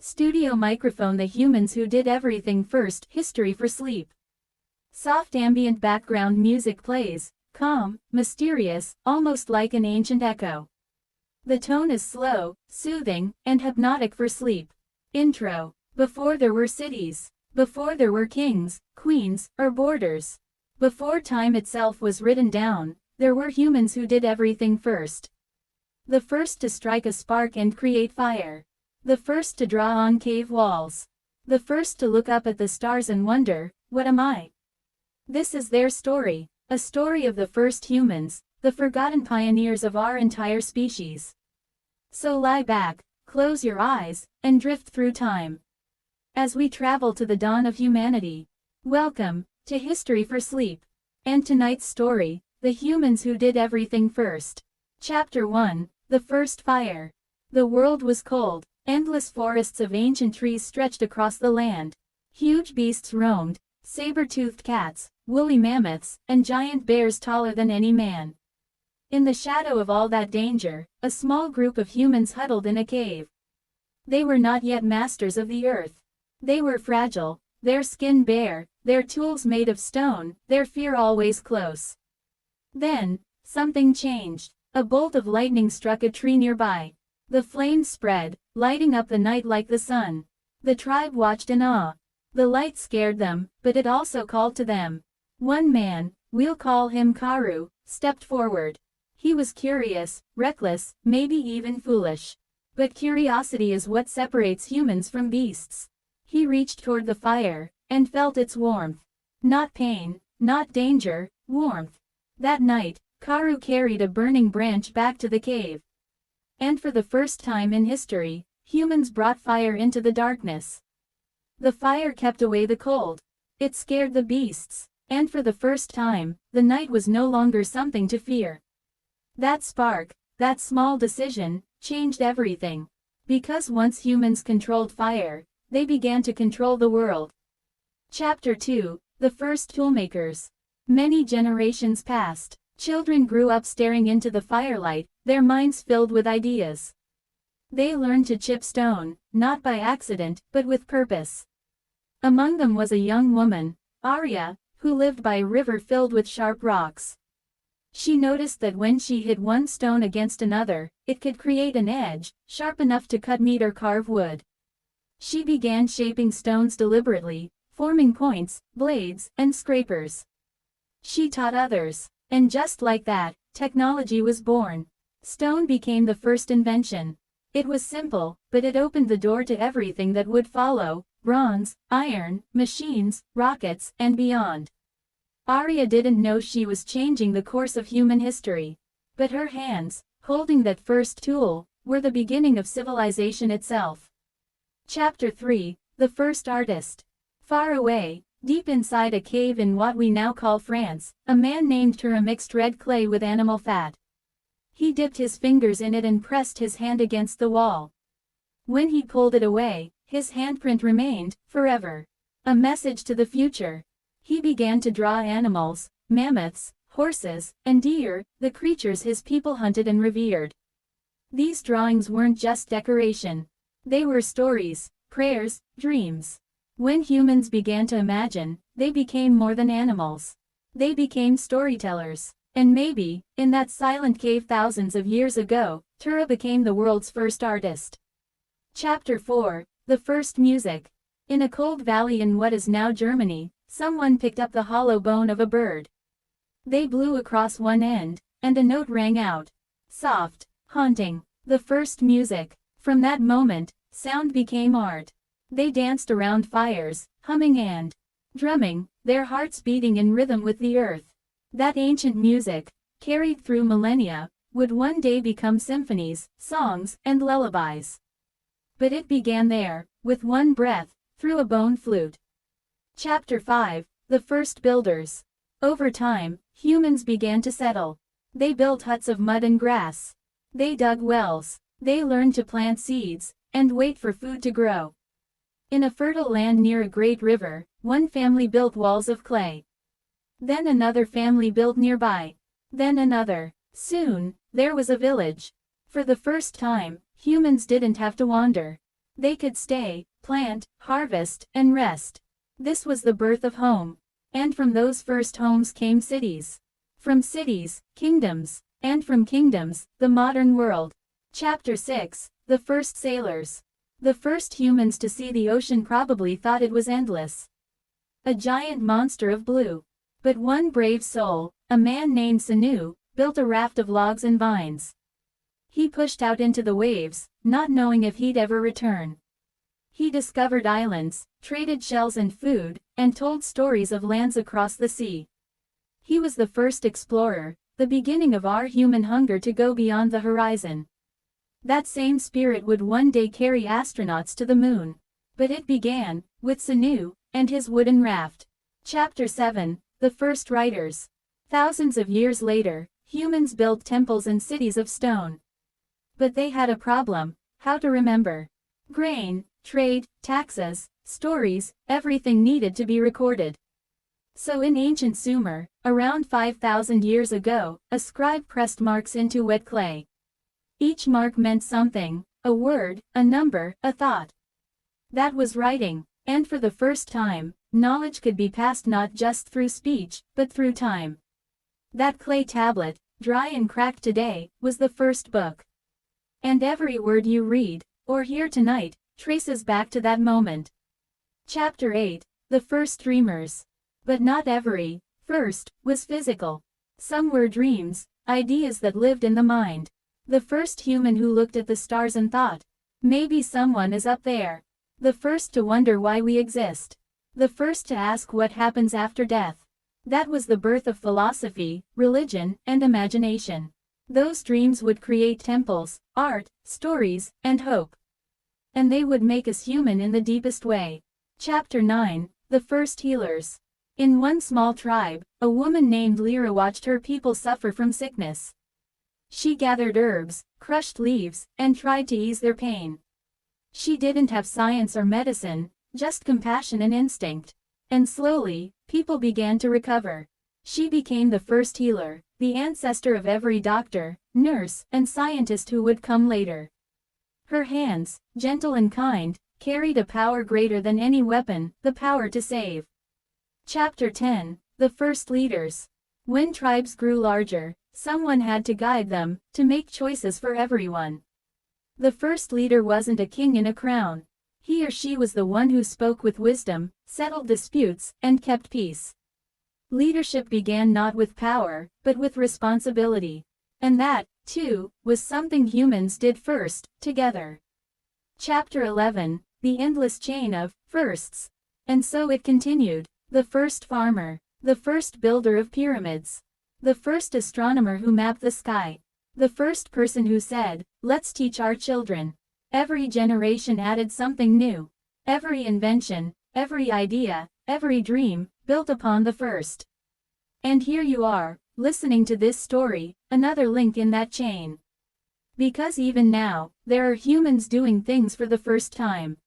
Studio microphone. The humans who did everything first. History for sleep. Soft ambient background music plays, calm, mysterious, almost like an ancient echo. The tone is slow, soothing, and hypnotic for sleep. Intro. Before there were cities. Before there were kings, queens, or borders. Before time itself was written down, there were humans who did everything first. The first to strike a spark and create fire. The first to draw on cave walls. The first to look up at the stars and wonder, what am I? This is their story, a story of the first humans, the forgotten pioneers of our entire species. So lie back, close your eyes, and drift through time. As we travel to the dawn of humanity. Welcome to History for Sleep. And tonight's story, the humans who did everything first. Chapter 1, The First Fire. The world was cold. Endless forests of ancient trees stretched across the land. Huge beasts roamed, saber-toothed cats, woolly mammoths, and giant bears taller than any man. In the shadow of all that danger, a small group of humans huddled in a cave. They were not yet masters of the earth. They were fragile, their skin bare, their tools made of stone, their fear always close. Then, something changed. A bolt of lightning struck a tree nearby. The flames spread, lighting up the night like the sun. The tribe watched in awe. The light scared them, but it also called to them. One man, we'll call him Karu, stepped forward. He was curious, reckless, maybe even foolish. But curiosity is what separates humans from beasts. He reached toward the fire, and felt its warmth. Not pain, not danger, warmth. That night, Karu carried a burning branch back to the cave. And for the first time in history, humans brought fire into the darkness. The fire kept away the cold. It scared the beasts. And for the first time, the night was no longer something to fear. That spark, that small decision, changed everything. Because once humans controlled fire, they began to control the world. Chapter 2, The First Toolmakers. Many generations passed. Children grew up staring into the firelight, their minds filled with ideas. They learned to chip stone, not by accident, but with purpose. Among them was a young woman, Arya, who lived by a river filled with sharp rocks. She noticed that when she hit one stone against another, it could create an edge, sharp enough to cut meat or carve wood. She began shaping stones deliberately, forming points, blades, and scrapers. She taught others, and just like that, technology was born. Stone became the first invention. It was simple, but it opened the door to everything that would follow: bronze, iron, machines, rockets, and beyond. Arya didn't know she was changing the course of human history. But her hands, holding that first tool, were the beginning of civilization itself. Chapter 3, The First Artist. Far away, deep inside a cave in what we now call France, a man named Tura mixed red clay with animal fat. He dipped his fingers in it and pressed his hand against the wall. When he pulled it away, his handprint remained, forever. A message to the future. He began to draw animals, mammoths, horses, and deer, the creatures his people hunted and revered. These drawings weren't just decoration. They were stories, prayers, dreams. When humans began to imagine, they became more than animals. They became storytellers. And maybe, in that silent cave thousands of years ago, Tura became the world's first artist. Chapter 4, The First Music. In a cold valley in what is now Germany, someone picked up the hollow bone of a bird. They blew across one end, and a note rang out. Soft, haunting. The first music. From that moment, sound became art. They danced around fires, humming and drumming, their hearts beating in rhythm with the earth. That ancient music, carried through millennia, would one day become symphonies, songs, and lullabies. But it began there, with one breath, through a bone flute. Chapter 5, The First Builders. Over time, humans began to settle. They built huts of mud and grass. They dug wells. They learned to plant seeds, and wait for food to grow. In a fertile land near a great river, one family built walls of clay. Then another family built nearby. Then another. Soon, there was a village. For the first time, humans didn't have to wander. They could stay, plant, harvest, and rest. This was the birth of home. And from those first homes came cities. From cities, kingdoms. And from kingdoms, the modern world. Chapter 6, The First Sailors. The first humans to see the ocean probably thought it was endless. A giant monster of blue. But one brave soul, a man named Sanu, built a raft of logs and vines. He pushed out into the waves, not knowing if he'd ever return. He discovered islands, traded shells and food, and told stories of lands across the sea. He was the first explorer, the beginning of our human hunger to go beyond the horizon. That same spirit would one day carry astronauts to the moon. But it began, with Sanu, and his wooden raft. Chapter 7, The First Writers. Thousands of years later, humans built temples and cities of stone. But they had a problem: how to remember. Grain, trade, taxes, stories, everything needed to be recorded. So in ancient Sumer, around 5,000 years ago, a scribe pressed marks into wet clay. Each mark meant something: a word, a number, a thought. That was writing, and for the first time, knowledge could be passed not just through speech, but through time. That clay tablet, dry and cracked today, was the first book. And every word you read, or hear tonight, traces back to that moment. Chapter 8, The First Dreamers. But not every first was physical. Some were dreams, ideas that lived in the mind. The first human who looked at the stars and thought, maybe someone is up there. The first to wonder why we exist. The first to ask what happens after death. That was the birth of philosophy, religion, and imagination. Those dreams would create temples, art, stories, and hope. And they would make us human in the deepest way. Chapter 9, The First Healers. In one small tribe, a woman named Lyra watched her people suffer from sickness. She gathered herbs, crushed leaves, and tried to ease their pain. She didn't have science or medicine, just compassion and instinct. And slowly, people began to recover. She became the first healer, the ancestor of every doctor, nurse, and scientist who would come later. Her hands, gentle and kind, carried a power greater than any weapon, the power to save. Chapter 10, The First Leaders. When tribes grew larger, someone had to guide them, to make choices for everyone. The first leader wasn't a king in a crown. He or she was the one who spoke with wisdom, settled disputes, and kept peace. Leadership began not with power, but with responsibility. And that, too, was something humans did first, together. Chapter 11, The Endless Chain of Firsts. And so it continued. The first farmer. The first builder of pyramids. The first astronomer who mapped the sky. The first person who said, let's teach our children. Every generation added something new. Every invention, every idea, every dream, built upon the first. And here you are, listening to this story, another link in that chain. Because even now, there are humans doing things for the first time.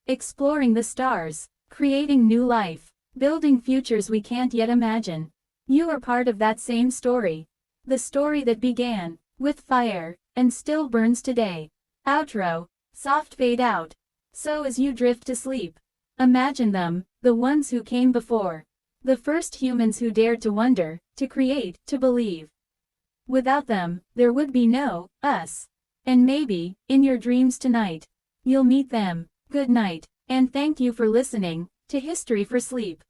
Exploring the stars, creating new life, building futures we can't yet imagine. You are part of that same story. The story that began with fire, and still burns today. Outro, soft fade out. So as you drift to sleep, imagine them, the ones who came before. The first humans who dared to wonder, to create, to believe. Without them, there would be no us. And maybe, in your dreams tonight, you'll meet them. Good night, and thank you for listening to History for Sleep.